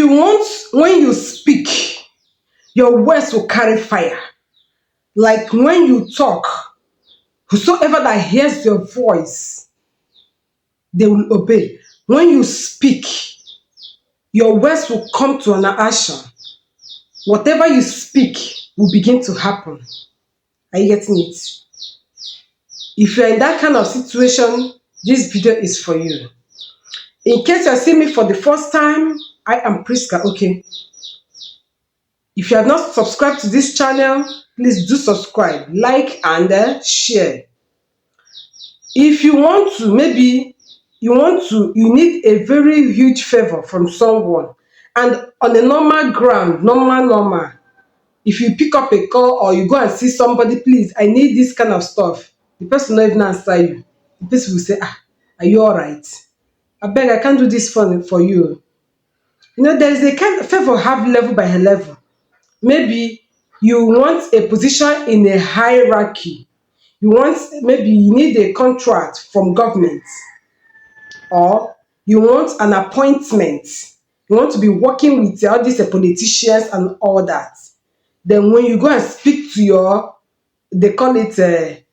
when you speak, your words will carry fire. Like when you talk, whosoever that hears your voice, they will obey. When you speak, your words will come to an action. Whatever you speak will begin to happen. Are you getting it? If you're in that kind of situation, this video is for you. In case you're seeing me for the first time, I am Priska. Okay. If you have not subscribed to this channel, please do subscribe, like, and share. If you want to, maybe you need a very huge favor from someone, and on a normal ground, normal, if you pick up a call or you go and see somebody, please, I need this kind of stuff. The person will not even answer you. The person will say, are you all right? I beg, I can't do this for you. You know, there is a kind of favor have level by level. Maybe you want a position in a hierarchy. Maybe you need a contract from government, or you want an appointment. You want to be working with all these politicians and all that. Then when you go and speak to they call it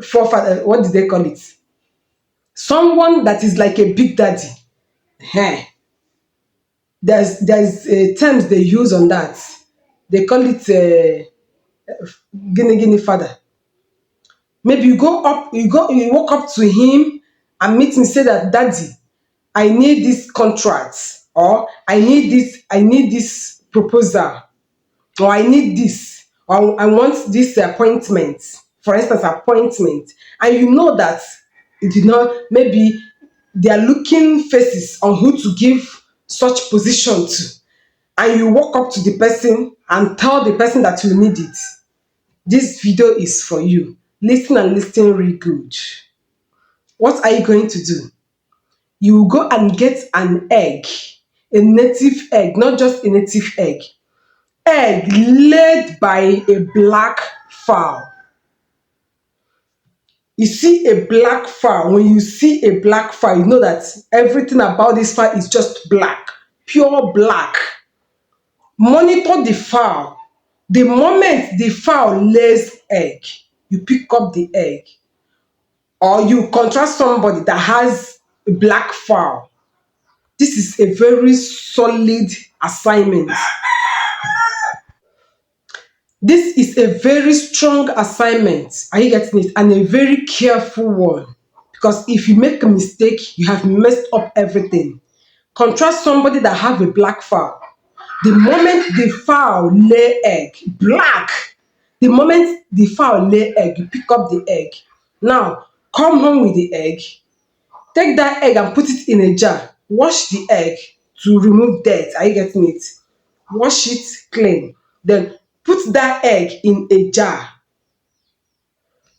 forefather, what do they call it? Someone that is like a big daddy. Hey. There's terms they use on that. They call it guinea father. Maybe you walk up to him and meet him, say that, daddy, I need this contract, or I need this proposal, or I need this, or I want this appointment. For instance, appointment. And you know that it did not, maybe they are looking faces on who to give such position to. And you walk up to the person and tell the person that you need it. This video is for you. Listen and listen really good. What are you going to do? You will go and get an egg, a native egg, not just a native egg. Egg laid by a black fowl. You see a black fowl. When you see a black fowl, you know that everything about this fowl is just black, pure black. Monitor the fowl. The moment the fowl lays egg, you pick up the egg, or you contract somebody that has a black fowl. This is a very solid assignment. This is a very strong assignment. Are you getting it? And a very careful one. Because if you make a mistake, you have messed up everything. Contrast somebody that have a black fowl. The moment the fowl lay egg, black. The moment the fowl lay egg, you pick up the egg. Now, come home with the egg. Take that egg and put it in a jar. Wash the egg to remove dirt. Are you getting it? Wash it clean. Then put that egg in a jar.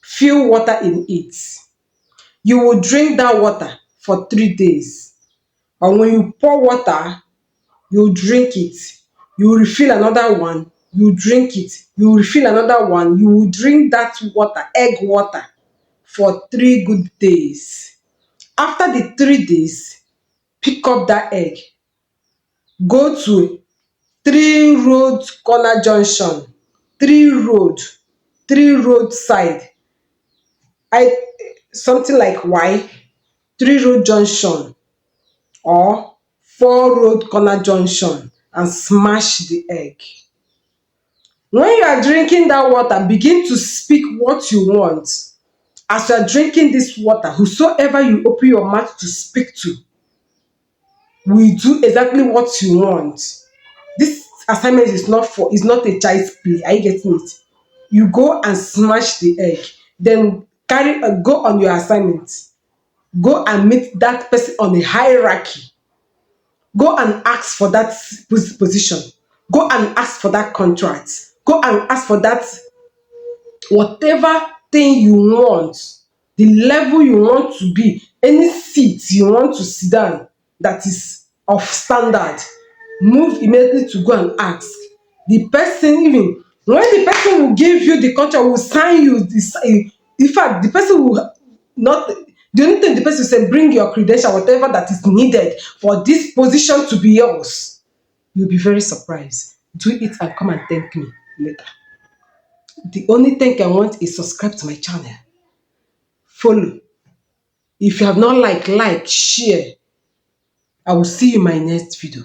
Fill water in it. You will drink that water for 3 days. And when you pour water, you drink it. You refill another one. You drink it. You refill another one. You will drink that water, egg water, for 3 good days. After the 3 days, pick up that egg. Go to 3 road corner junction. 3 road side. Something like Y, 3 road junction, or 4 road corner junction, and smash the egg. When you are drinking that water, begin to speak what you want. As you are drinking this water, whosoever you open your mouth to speak to will do exactly what you want. This assignment is not a child's play. Are you getting it? You go and smash the egg. Then go on your assignment. Go and meet that person on a hierarchy. Go and ask for that position. Go and ask for that contract. Go and ask for that whatever thing you want, the level you want to be, any seat you want to sit down that is of standard. Move immediately to go and ask. The person, even when the person will give you the contract, will sign you this. In fact, the person will not. The only thing the person say, bring your credential, whatever that is needed for this position to be yours. You'll be very surprised. Do it and come and thank me later. The only thing I want is subscribe to my channel. Follow. If you have not like, share. I will see you in my next video.